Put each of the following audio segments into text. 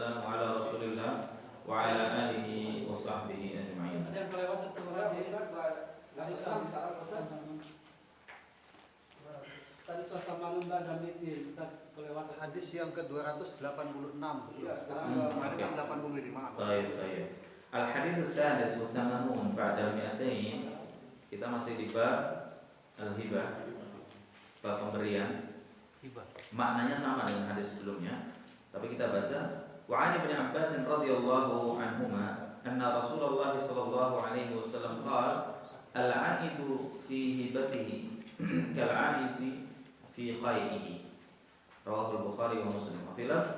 wassalamu ala Rasulillah wa ala alihi wa sahbihi ajma'in. Yang kelewat satu hadis. Tadi suasana dan mitin kelewat hadis yang ke-286. Kemarin kan 85. Baik, saya. Al-hadits as-sadis wa thamanun ba'da al-mi'atain. Kita masih di bab al-hibah, bab pemberian. Maknanya sama dengan hadis sebelumnya, tapi kita baca wa 'an Ibnu Abbas radhiyallahu anhuma anna Rasulullah sallallahu alaihi wasallam qala al-'aidu fi hibatihi kal-'aidi fi qai'ihi. Rawahu al-Bukhari wa Muslim. Wa fi lafz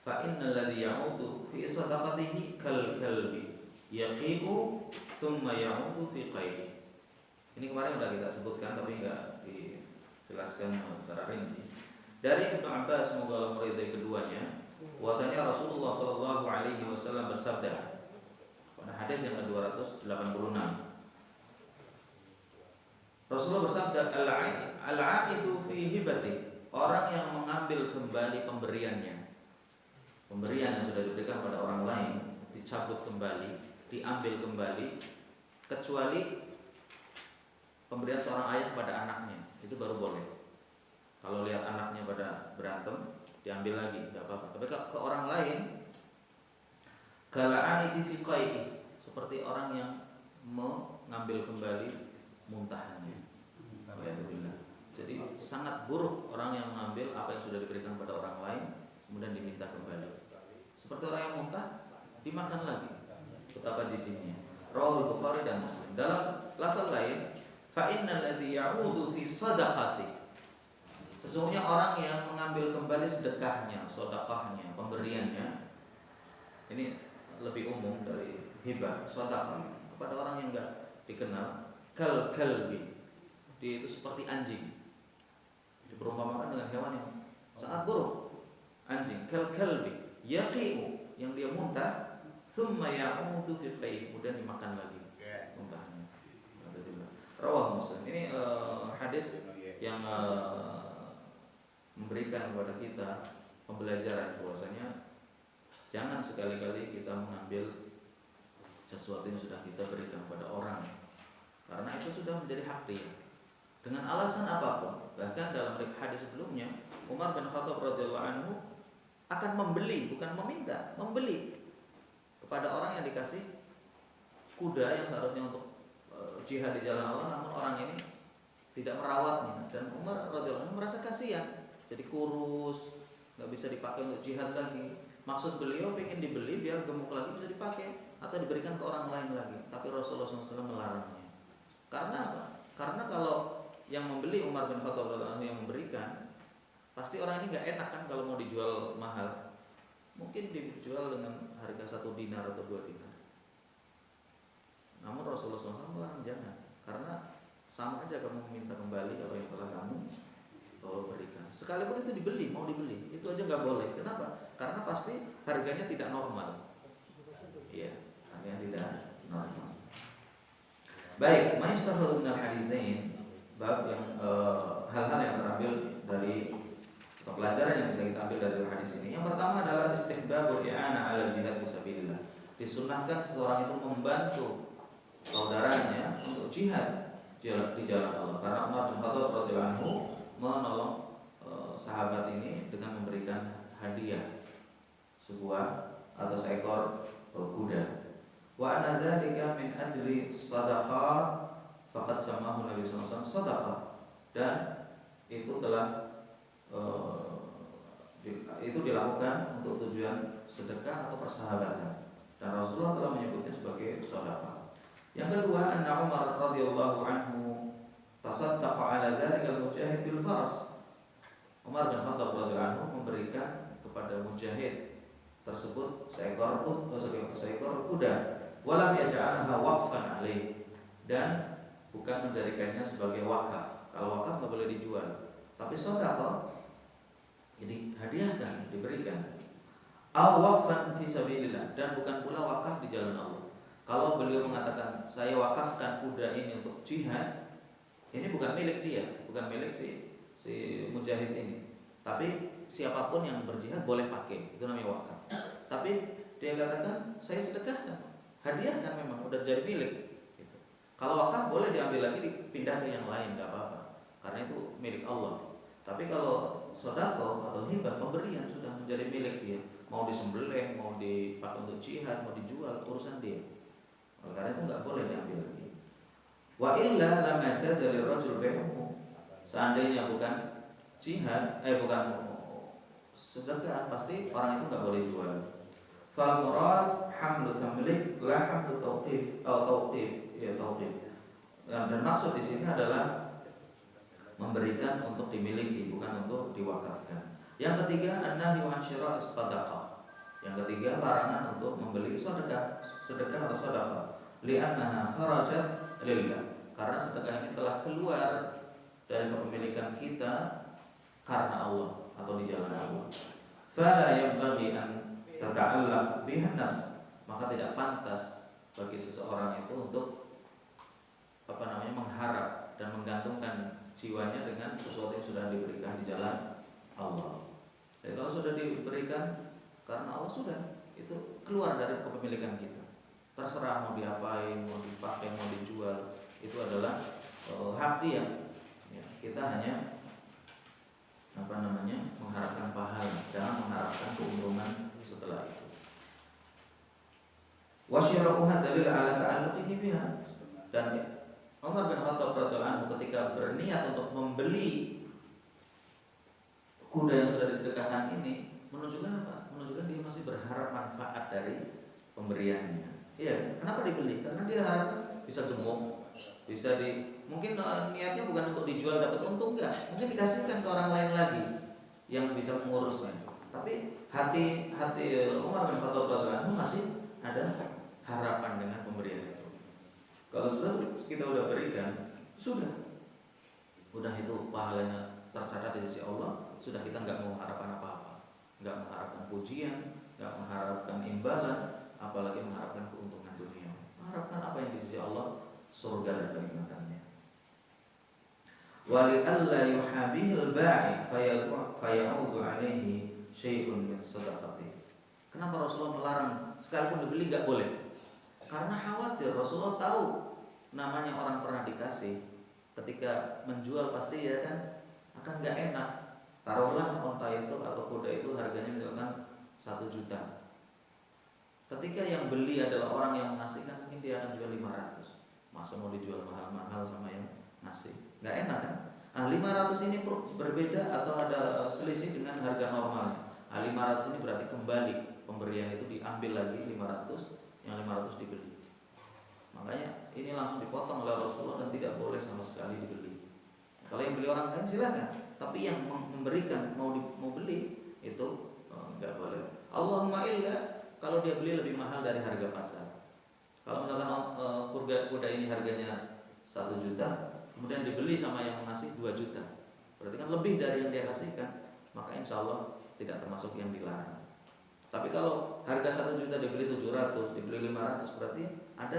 fa innal ladzi ya'udu fi sadaqatihi kal kalbi yaqi'u thumma ya'udu fi qai'ihi. Ini kemarin sudah kita sebutkan tapi enggak dijelaskan secara rinci. Dari Ibnu Abbas, semoga Allah meridai keduanya, bahwasanya Rasulullah sallallahu alaihi wasallam bersabda pada hadis yang ke-286. Rasulullah bersabda, al-'aidu fi hibati, orang yang mengambil kembali pemberiannya. Pemberian yang sudah diberikan pada orang lain dicabut kembali, diambil kembali, kecuali pemberian seorang ayah pada anaknya, itu baru boleh. Kalau lihat anaknya pada berantem, diambil lagi, tidak apa-apa. Tapi ke orang lain, kal-'aidi fi qai'i, seperti orang yang mengambil kembali muntahannya. Jadi sangat buruk orang yang mengambil apa yang sudah diberikan pada orang lain kemudian diminta kembali. Seperti orang yang muntah dimakan lagi. Betapa jijiknya. Rawahu Bukhari dan Muslim. Dalam lafaz lain, fa innal ladzi ya'udu fi sadaqati, sesungguhnya orang yang mengambil kembali sedekahnya, sedekahnya, pemberiannya. Ini lebih umum dari hibah, sedekah kepada orang yang enggak dikenal. Kal kalbi, dia itu seperti anjing. Diperumpamakan dengan hewan yang sangat buruk. Anjing, kal kalbi, yaqi'u, yang dia muntah, summa ya'udu fi qai'i, kemudian dimakan lagi muntahnya. Rawah Muslim. Ini hadis yang memberikan kepada kita pembelajaran bahwasanya jangan sekali-kali kita mengambil sesuatu yang sudah kita berikan kepada orang, karena itu sudah menjadi hak dia dengan alasan apapun. Bahkan dalam hadis sebelumnya, Umar bin Khattab radhiyallahu anhu akan membeli, bukan meminta, membeli kepada orang yang dikasih kuda yang seharusnya untuk jihad di jalan Allah, namun orang ini tidak merawatnya, dan Umar radhiyallahu anhu merasa kasihan, jadi kurus, nggak bisa dipakai untuk jihad lagi. Maksud beliau ingin dibeli biar gemuk lagi bisa dipakai atau diberikan ke orang lain lagi, tapi Rasulullah SAW melarangnya. Karena apa? Karena kalau yang membeli Umar bin Khattab yang memberikan, pasti orang ini nggak enak kan kalau mau dijual mahal. Mungkin dijual dengan harga 1 dinar atau 2 dinar. Namun Rasulullah SAW melarang, jangan. Karena sama aja kamu meminta kembali apa yang telah kamu berikan. Sekalipun itu dibeli, mau dibeli, itu aja nggak boleh. Kenapa? Karena pasti harganya tidak normal. Iya, harganya tidak normal. Baik, ma'istafadu minal haditsain, bab yang hal-hal yang terambil dari pelajaran yang bisa kita ambil dari hadis ini. Yang pertama adalah istihbabul i'anah 'ala jihad fisabilillah. Disunnahkan seseorang itu membantu saudaranya untuk jihad di jalan Allah. Karena Umar bin Khattab radhiyallahu anhu menolong sahabat ini dengan memberikan hadiah sebuah atau seekor kuda. Wa anna dzalika min ajli shadaqah, faqad samahu Nabi sallallahu alaihi wasallam shadaqah, dan itu telah itu dilakukan untuk tujuan sedekah atau persahabatan, dan Rasulullah telah menyebutnya sebagai sedekah. Yang kedua, anna Umar radhiyallahu anhu tasaddaqa 'ala dzalika al-mujahid bil faras. Umar bin Khattab radhiyallahu anhu memberikan kepada mujahid tersebut seekor kuda, walam yaj'alha waqfan 'alaih, dan bukan menjadikannya sebagai wakaf. Kalau wakaf nggak boleh dijual, tapi sedekah ini hadiahkan, diberikan. Aw waqfan fi sabilillah, dan bukan pula wakaf di jalan Allah. Kalau beliau mengatakan saya wakafkan kuda ini untuk jihad, ini bukan milik dia, bukan milik si mujahid ini. Tapi siapapun yang berjihad boleh pakai, itu namanya wakaf. Tapi tapi dia katakan saya sedekahkan, hadiahkan, memang udah jadi milik. Gitu. Kalau wakaf boleh diambil lagi dipindah ke yang lain, nggak apa-apa, karena itu milik Allah. Tapi kalau sedekah atau hibah, pemberian sudah menjadi milik dia. Mau disembelih, mau dipakai untuk jihad, mau dijual, urusan dia. Karena itu nggak boleh diambil lagi. Wa illa lam yajaza lirajul bai'uhu. Seandainya bukan jihad, bukan sedekah, pasti orang itu nggak boleh jual. Fal murad hamlu tamlik la hamlu tauqif atau tauqif, ya tauqif. Dan maksud di sini adalah memberikan untuk dimiliki, bukan untuk diwakafkan. Yang ketiga, an-nahyu an syira'is shadaqah. Yang ketiga, larangan untuk membeli sedekah atau sedekah. Li'annaha kharajat lillah. Karena sedekah ini telah keluar dari kepemilikan kita karena Allah atau di jalan Allah. Fala yanbaghi an tata'allaq biha nafs. Maka tidak pantas bagi seseorang itu untuk mengharap dan menggantungkan jiwanya dengan sesuatu yang sudah diberikan di jalan Allah. Jadi kalau sudah diberikan karena Allah, sudah itu keluar dari kepemilikan kita. Terserah mau diapain, mau dipakai, mau dijual, itu adalah hak dia. Ya, kita hanya mengharapkan pahala, jangan mengharapkan keuntungan setelah itu. Wasyira'uha dalil ala ta'alluqihi biha. Dan Umar bin Khattab radhiyallahu anhu ketika berniat untuk membeli kuda yang sudah disedekahkan ini, menunjukkan apa? Menunjukkan dia masih berharap manfaat dari pemberiannya. Iya, kenapa dibeli? Karena dia harapkan bisa gemuk, bisa mungkin niatnya bukan untuk dijual dapat untung, enggak. Mungkin dikasihkan ke orang lain lagi yang bisa mengurusnya. Tapi hati Umar bin Khattab radhiyallahu anhu masih ada harapan dengan pemberian itu. Kalau kita udah berikan, sudah itu pahalanya tercatat di sisi Allah, sudah kita nggak mau harapkan apa-apa, nggak mengharapkan pujian, nggak mengharapkan imbalan, apalagi mengharapkan keuntungan dunia. Mengharapkan apa yang di sisi Allah, surga dan kenikmatannya. Wa li alla yuhabihil ba'i fayaudu alaihi syai'un min sadaqati. Kenapa Rasulullah melarang sekalipun dibeli nggak boleh? Karena khawatir, Rasulullah tahu namanya orang pernah dikasih, ketika menjual pasti ya kan akan nggak enak. Taruhlah onta itu atau kuda itu harganya misalkan 1 juta. Ketika yang beli adalah orang yang mengasihkan, mungkin dia akan jual 500. Masa mau dijual mahal-mahal sama yang ngasih? Nggak enak kan? Nah, 500 ini berbeda atau ada selisih dengan harga normalnya. Nah, 500 ini berarti kembali pemberian itu diambil lagi 500, yang 500 dibeli. Makanya ini langsung dipotong oleh Rasulullah dan tidak boleh sama sekali dibeli. Kalau yang beli orang lain silakan, tapi yang memberikan mau beli itu enggak boleh. Allahumma illa kalau dia beli lebih mahal dari harga pasar. Kalau misalkan kuda ini harganya 1 juta, kemudian dibeli sama yang ngasih 2 juta, berarti kan lebih dari yang dia kasihkan, maka insya Allah tidak termasuk yang dilarang. Tapi kalau harga 1 juta dibeli 700, dibeli 500, berarti ada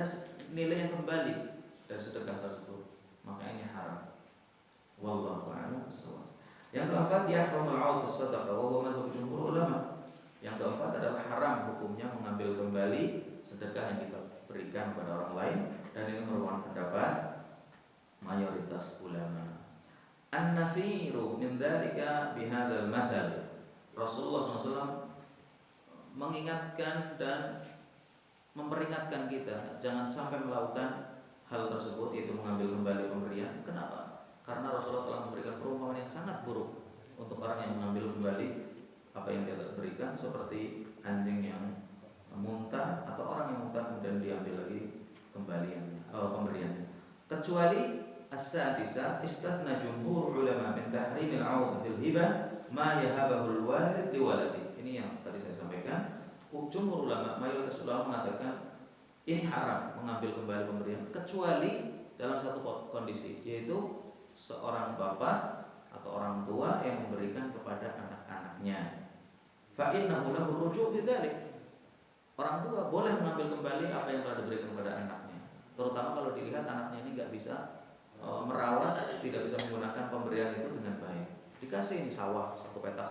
nilai yang kembali dari sedekah tersebut, maka ini haram. Wallahu a'lam bishawab. Yang keempat, yahramul 'aud as-sadaqah wa huwa madhhab jumhur ulama. Yang keempat adalah haram hukumnya mengambil kembali sedekah yang kita berikan kepada orang lain, dan ini merupakan pendapat mayoritas ulama. An-nafiru min dzalika bihadzal mathal. Rasulullah SAW mengingatkan dan memperingatkan kita jangan sampai melakukan hal tersebut, yaitu mengambil kembali pemberian. Kenapa? Karena Rasulullah telah memberikan perumpamaan yang sangat buruk untuk orang yang mengambil kembali apa yang dia berikan, seperti anjing yang muntah atau orang yang muntah kemudian diambil lagi pemberiannya. Kecuali as-sadisa istathna jumhur ulama min tahrimil 'aud bil hibah ma yahabahu al-walid liwaladi. Ini yang tadi saya sampaikan. Jumhur ulama, mayoritas ulama mengatakan ini haram mengambil kembali pemberian kecuali dalam satu kondisi, yaitu seorang bapak atau orang tua yang memberikan kepada anak-anaknya. Fa innahu lahu ruju' bidzalik. Orang tua boleh mengambil kembali apa yang telah diberikan kepada anaknya, terutama kalau dilihat anaknya ini nggak bisa merawat, tidak bisa menggunakan pemberian itu dengan baik. Dikasih ini sawah, satu petak,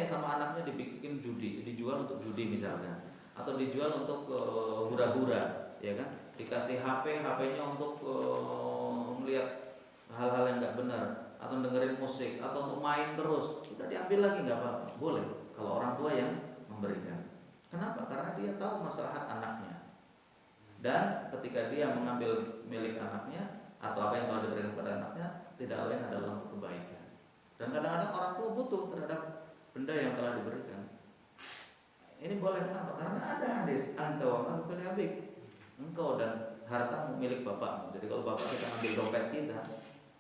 sama anaknya dibikin judi, dijual dijual untuk judi misalkan, atau dijual untuk hura-hura, ya kan? Dikasih HP-nya untuk melihat hal-hal yang nggak benar, atau dengerin musik, atau untuk main terus, sudah diambil lagi nggak apa-apa, boleh kalau orang tua yang memberikan. Kenapa? Karena dia tahu maslahat anaknya, dan ketika dia mengambil milik anaknya atau apa yang telah diberikan kepada anaknya, tidak lain adalah untuk kebaikan. Dan kadang-kadang orang tua butuh terhadap benda yang telah diberikan. Ini boleh, kenapa? Karena ada hadis anta wa maluka li abik, engkau dan harta milik bapakmu. Jadi kalau bapak kita ambil dompet kita,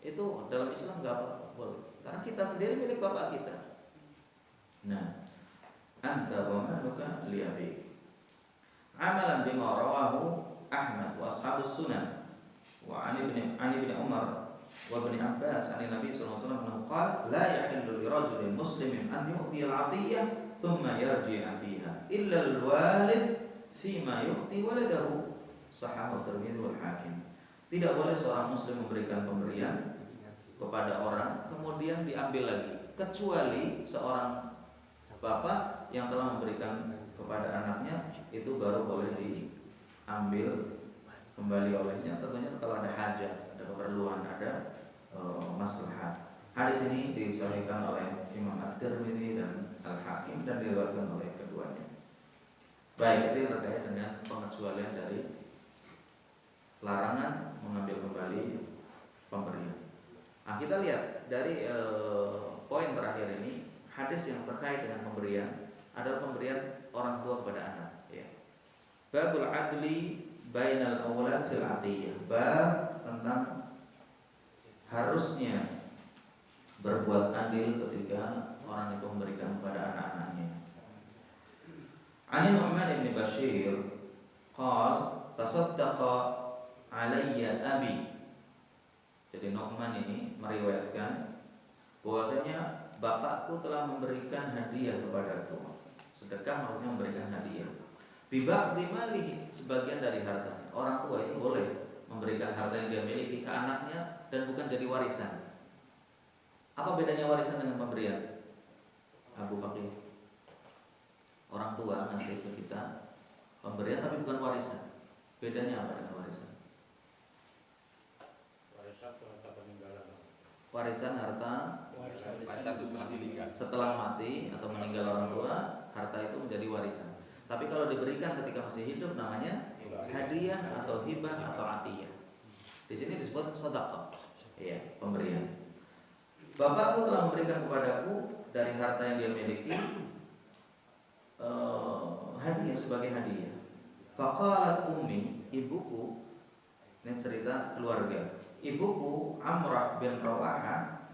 itu dalam Islam nggak apa-apa, boleh. Karena kita sendiri milik bapak kita. Nah, anta wa maluka li abik. Amalan bima rawahu Ahmad wa ashabus sunan wa ani bin Umar wa ibn Abbas an Nabi sallallahu alaihi wasallam qala la yahillu li rajulin muslimin an yu'ti al-'atiyah thumma yarji'a fiha illa al-walid fima yu'ti waladahu, sahahu Tirmidzi wal Hakim. Tidak boleh seorang muslim memberikan pemberian kepada orang kemudian diambil lagi, kecuali seorang bapak yang telah memberikan kepada anaknya, itu baru boleh diambil kembali olehnya, tentunya kalau ada hajat, ada keperluan, ada maslahat. Hadis ini disahihkan oleh Imam At-Tirmidzi dan Al-Hakim dan diriwayatkan oleh keduanya. Baik, ini terkait dengan pengecualian dari larangan mengambil kembali pemberian. Nah, kita lihat dari poin terakhir ini, hadis yang terkait dengan pemberian adalah pemberian orang tua kepada anak. Ya. Babul adli bainal awlad fil atiyah. Bab tentang harusnya berbuat adil ketika orang itu memberikan kepada anak-anaknya. Ani Nu'man bin Bashir qala tasaddaqa alayya abi. Jadi Nu'man ini meriwayatkan bahwasanya bapakku telah memberikan hadiah kepadaku. Sedekah maksudnya memberikan hadiah. Bibaqdi malihi, sebagian dari hartanya. Orang tua itu boleh memberikan harta yang dia miliki ke anaknya dan bukan jadi warisan. Apa bedanya warisan dengan pemberian? Abu Bakir. Orang tua ngasih ke kita pemberian tapi bukan warisan. Bedanya apa dengan warisan? Warisan harta setelah mati atau meninggal orang tua, harta itu menjadi warisan. Tapi kalau diberikan ketika masih hidup namanya hadiah atau hibah atau atiyah. Di sini disebut sedekah. Iya, pemberian. Bapakku telah memberikan kepadaku dari harta yang dia miliki hadiah, sebagai hadiah. Faqalat ummi, ibuku, ini cerita keluarga. Ibuku Amrah bin Rawahah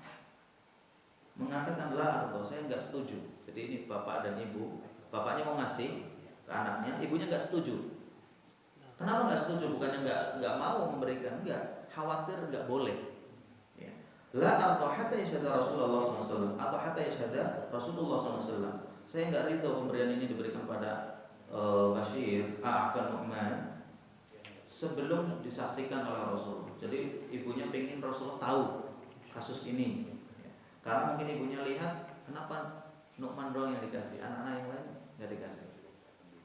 mengatakan la ardo, saya enggak setuju. Jadi ini bapak dan ibu, bapaknya mau ngasih ke anaknya, ibunya enggak setuju. Kenapa enggak setuju? Bukannya enggak mau memberikan, enggak, khawatir enggak boleh. Ya. La ardo hatta yashhada Rasulullah SAW atau hatta yashhada Rasulullah SAW. Saya enggak ridho pemberian ini diberikan pada Bashir, Nu'man sebelum disaksikan oleh Rasul. Jadi ibunya pengen Rasulullah tahu kasus ini. Karena mungkin ibunya lihat, kenapa Nu'man doang yang dikasih, anak-anak yang lain nggak dikasih.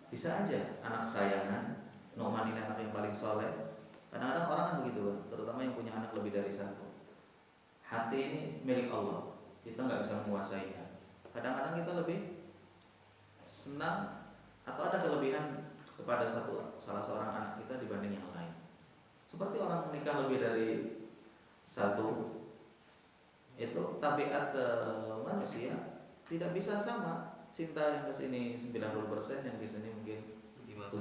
Bisa aja anak kesayangan, Nu'man ini anak yang paling soleh. Kadang-kadang orang kan begitu, terutama yang punya anak lebih dari satu. Hati ini milik Allah, kita nggak bisa menguasainya. Kadang-kadang kita lebih senang atau ada kelebihan kepada salah seorang anak kita dibanding yang lain. Seperti orang menikah lebih dari satu, itu tabiat manusia tidak bisa sama. Cinta yang ke sini 90%, yang di sini mungkin 70%,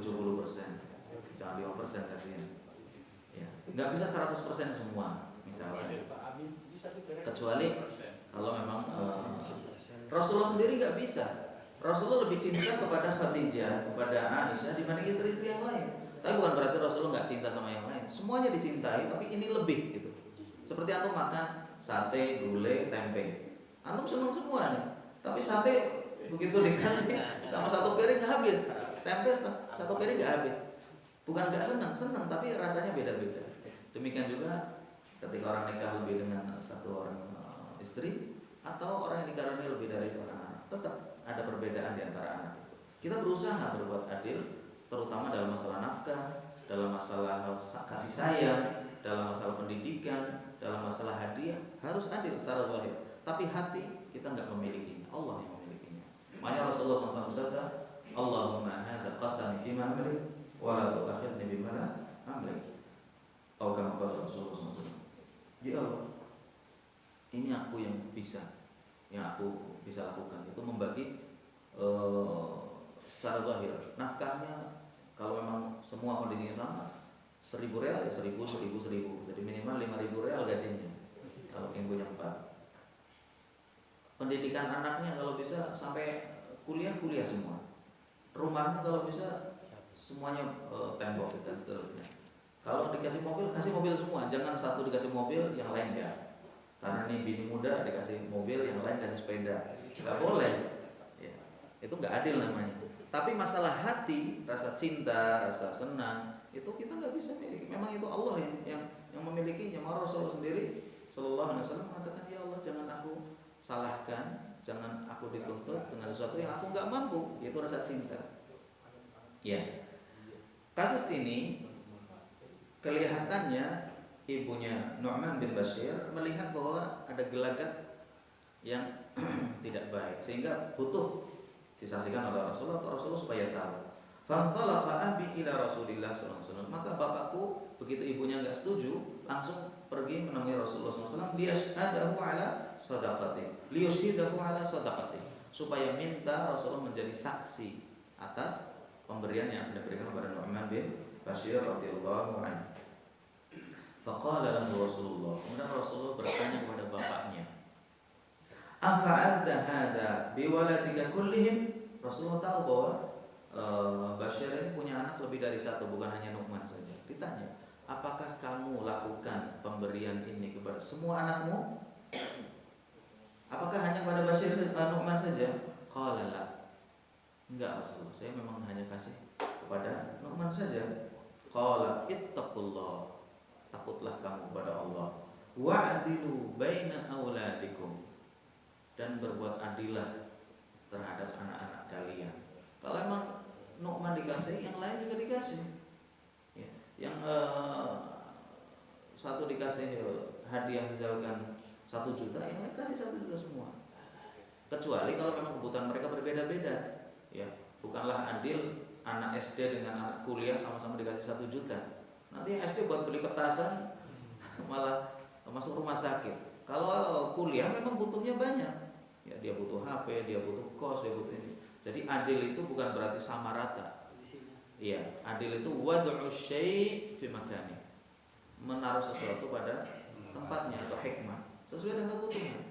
jangan 5% kasihan. Ya, nggak bisa 100% semua misalnya. Kecuali kalau memang Rasulullah sendiri nggak bisa. Rasulullah lebih cinta kepada Khadijah, kepada Aisyah dibanding istri-istri yang lain. Tapi bukan berarti Rasulullah nggak cinta sama yang lain. Semuanya dicintai, tapi ini lebih gitu. Seperti antum makan sate, gulai, tempe. Antum senang semua nih. Tapi sate begitu dikasih sama satu piring nggak habis. Tempe satu piring nggak habis. Bukan nggak senang, tapi rasanya beda-beda. Demikian juga ketika orang nikah lebih dengan satu orang istri atau orang yang dikaruniai lebih dari seorang anak, tetap ada perbedaan di antara anak itu. Kita berusaha berbuat adil, terutama dalam masalah nafkah, dalam masalah kasih sayang, dalam masalah pendidikan, dalam masalah hadiah, harus adil secara zahir. Tapi hati kita nggak memilikinya, Allah yang memilikinya. Makanya Rasulullah SAW bersabda, Allahumma hadza qasami fima amlik wa la tu'akhidni bima la amlik. Atau kama qala Rasulullah SAW. Ya Allah, ini aku yang aku bisa lakukan, itu membagi secara zahir. Nafkahnya kalau memang semua kondisinya sama, 1.000 real ya 1.000. Jadi minimal 5.000 real gajinya kalau yang punya 4. Pendidikan anaknya kalau bisa sampai kuliah semua. Rumahnya kalau bisa semuanya tembok dan seterusnya. Kalau dikasih mobil, kasih mobil semua. Jangan satu dikasih mobil, yang lain enggak. Karena ini bini muda dikasih mobil, yang lain kasih sepeda. Enggak boleh. Ya, itu enggak adil namanya. Tapi masalah hati, rasa cinta, rasa senang, itu kita nggak bisa miliki. Memang itu Allah yang memilikinya. Maka Rasulullah sendiri Shallallahu Alaihi Wasallam mengatakan, ya Allah, jangan aku salahkan, jangan aku dituntut dengan sesuatu yang aku nggak mampu. Itu rasa cinta. Ya, kasus ini kelihatannya ibunya Nu'man bin Bashir melihat bahwa ada gelagat yang tidak baik, sehingga butuh disaksikan oleh Rasulullah supaya tahu. Fantalaqa abi ila Rasulillah sallallahu alaihi wasallam. Maka bapakku begitu ibunya enggak setuju, langsung pergi menemui Rasulullah sallallahu alaihi wasallam liyashhadahu ala sadaqati, supaya minta Rasulullah menjadi saksi atas pemberian yang diberikan kepada Nu'man bin Bashir radhiyallahu anhu. Faqala lahu Rasulullah, kemudian Rasulullah bertanya kepada bapaknya, afa'alta hadza biwaladika kullihim? Rasulullah tahu bahwa Bashir ini punya anak lebih dari satu, bukan hanya Nu'man saja. Ditanya, apakah kamu lakukan pemberian ini kepada semua anakmu? Apakah hanya pada Bashir Nu'man saja? Qala la. Enggak Rasulullah, saya memang hanya kasih kepada Nu'man saja. Qala ittaqullah, takutlah kamu kepada Allah. Wa'dilu baina auladikum, dan berbuat adillah terhadap anak-anak kalian. Kalau emang Nu'man dikasih, yang lain juga dikasih. Ya. Yang satu dikasih hadiah misalkan 1 juta, yang lain kasih 1 juta semua. Kecuali kalau memang kebutuhan mereka berbeda-beda. Ya, bukanlah adil anak SD dengan anak kuliah sama-sama dikasih 1 juta. Nanti yang SD buat beli petasan malah masuk rumah sakit. Kalau kuliah memang butuhnya banyak. Ya, dia butuh HP, dia butuh kos, dia butuh ini. Jadi adil itu bukan berarti sama rata. Iya, adil itu wad'u syai' fi makani. Menaruh sesuatu pada tempatnya atau hikmah sesuai dengan kebutuhan.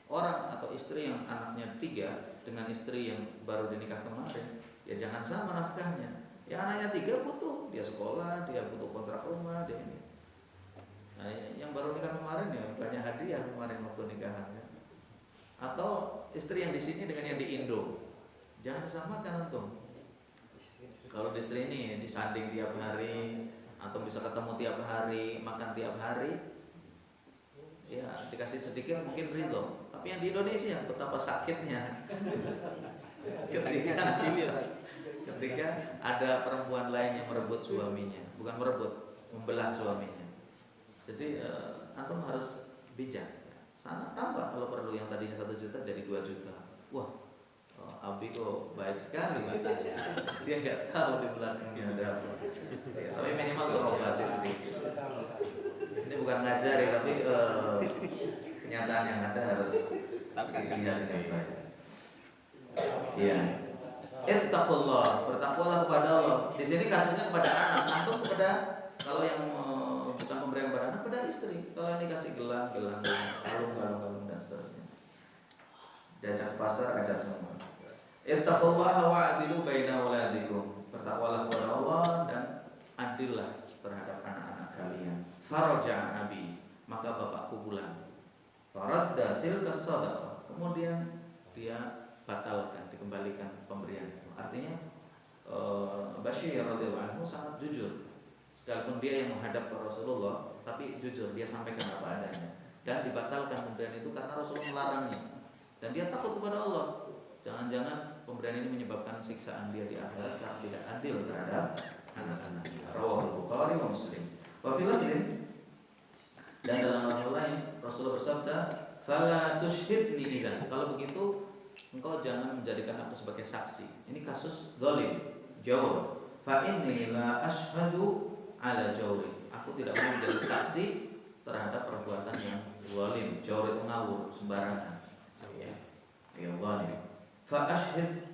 Orang atau istri yang anaknya 3 dengan istri yang baru dinikah kemarin, ya jangan sama nafkahnya. Ya anaknya 3 butuh, dia sekolah, dia butuh kontrak rumah, dia ini. Nah, yang baru nikah kemarin ya banyak hadiah kemarin waktu nikahannya. Atau istri yang di sini dengan yang di Indo, jangan disamakan antum. Kalau di istri ini disanding tiap hari, antum bisa ketemu tiap hari, makan tiap hari, ya dikasih sedikit mungkin ridho. Tapi yang di Indonesia betapa sakitnya ketika ada perempuan lain yang merebut suaminya, bukan merebut, membelah suaminya. Jadi antum harus bijak. Sana tambah kalau perlu, yang tadinya 1 juta jadi 2 juta. Wah, Abi kok baik sekali masanya. Dia nggak tahu di belakangnya ada apa. Ya, tapi minimal terobati sedikit. Ini bukan ngajari, tapi kenyataan yang ada harus dilihat dengan baik. Iya. Ittaqullah, bertakwalah kepada Allah. Di sini kasusnya kepada anak, antum kepada, kalau yang bukan pemberian kepada anak, pada istri. Kalau ini kasih gelang, kalung dan seterusnya. Diajak pasar, ajak semua. Ittaqullaha wa'dilu baina auladikum. Bertakwalah kepada Allah dan adillah terhadap anak-anak kalian. Faraja abi, maka bapakku pulang. Faradda tilka sadaqah, kemudian dia batalkan, dikembalikan pemberian itu. Artinya Bashir radhiyallahu anhu sangat jujur. Sekalipun dia yang menghadap ke Rasulullah, tapi jujur, dia sampaikan apa adanya. Dan dibatalkan pemberian itu karena Rasulullah melarangnya. Dan dia takut kepada Allah. Jangan-jangan pemberian ini menyebabkan siksaan dia di akhirat karena tidak adil terhadap anak-anaknya. Rawahul Bukhari wa Muslim. Wa fil lafdhin, dan dalam lafaz lain Rasulullah bersabda, "Fala tushhidni idzan." Kalau begitu engkau jangan menjadikan aku sebagai saksi. Ini kasus zalim, jawr. Fa inni la ashhadu ala jawri. Aku tidak mau menjadi saksi terhadap perbuatan yang zalim. Jawr itu ngawur, sembarangan. Ya. Ya zalim. Fa ashhid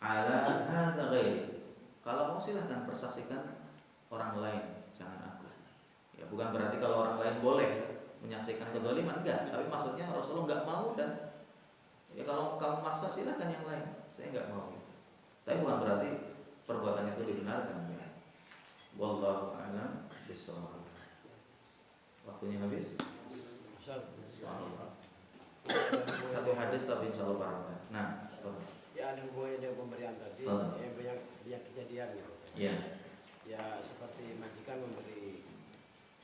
ala hadza ghairi. Kalau mau silahkan persaksikan orang lain, jangan aku. Ya, bukan berarti kalau orang lain boleh menyaksikan kezaliman, enggak. Tapi maksudnya Rasulullah enggak mau, dan ya kalau kamu maksa silahkan yang lain. Saya enggak mau. Tapi bukan berarti perbuatan itu dibenarkan. Ya. Wallahu a'lam bishawab. Waktunya habis. Satu hadis tapi insyaallah barangkali. Nah, ya ada hubungannya dengan pemberian tadi, banyak kejadian gitu. ya. Ya seperti majikan memberi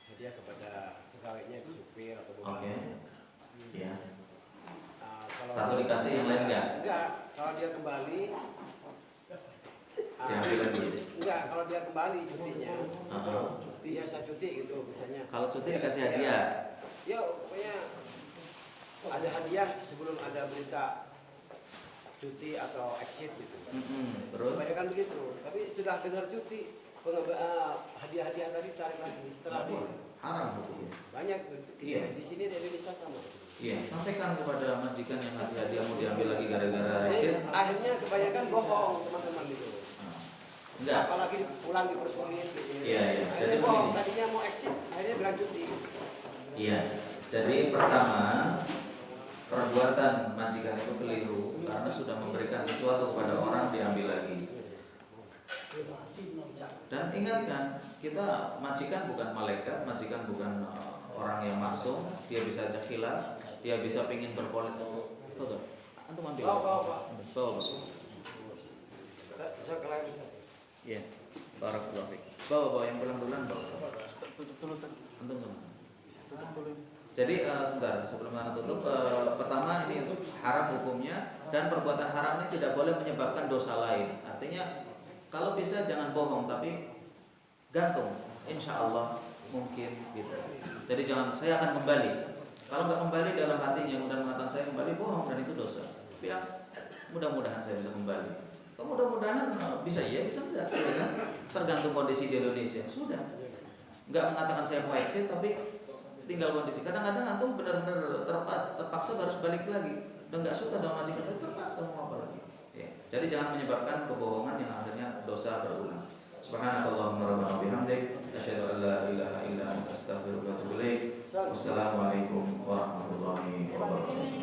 hadiah kepada pegawainya, itu supir atau Oke. bupati. Ya. Kalau Satu dikasih, yang lain enggak? Enggak, kalau dia kembali Diambil lagi. enggak, kalau dia kembali cutinya, Uh-huh. dia saya cuti gitu misalnya. Kalau cuti dikasih hadiah. Ya pokoknya ada hadiah sebelum ada berita cuti atau exit gitu. Terus Kebanyakan begitu, tapi sudah dengar cuti, hadiah-hadiah tadi tarik lagi setelah di haram hukumnya. banyak Iya. di sini di Indonesia sama. Iya, sampaikan kepada majikan yang ngasih hadiah mau diambil lagi gara-gara Jadi, exit. akhirnya kebanyakan bohong teman-teman gitu. Enggak. Apalagi pulang dipersulit gitu. Iya, iya. Akhirnya Jadi bohong, begini. tadinya mau exit, akhirnya bilang cuti. Iya. Jadi pertama, perbuatan majikan itu keliru karena sudah memberikan sesuatu kepada orang diambil lagi. Dan ingatkan, kita majikan bukan malaikat, majikan bukan orang yang maksum. Dia bisa aja khilaf, dia bisa pingin berpolitik. Betul. Antum ambil. Bawa. Bawa. Bisa kalian bisa. Iya. Barakallahu fiik. Bawa yang bulan-bulan bawa. Antum kemana? Jadi sebentar sebelum anda tutup, pertama ini haram hukumnya, dan perbuatan haram ini tidak boleh menyebabkan dosa lain. Artinya kalau bisa jangan bohong, tapi gantung. Insya Allah mungkin gitu. Jadi jangan saya akan kembali. Kalau nggak kembali dalam hatinya mudah mengatakan saya kembali, bohong, dan itu dosa. Bilang mudah-mudahan saya bisa kembali. Kalau mudah-mudahan bisa iya, bisa enggak, ya kan? Tergantung kondisi di Indonesia. Sudah. Nggak mengatakan saya mau exit, tapi tinggal kondisi. Kadang-kadang antum benar-benar terpaksa harus balik lagi. Dan nggak suka sama majikan itu, terpaksa mau apa lagi. Ya. Jadi jangan menyebabkan kebohongan yang akhirnya dosa berulang. Subhanakallahumma rabbana bihamdik, asyhadu an la ilaha illa anta astaghfiruka wa atubu ilaik. Wassalamualaikum warahmatullahi wabarakatuh.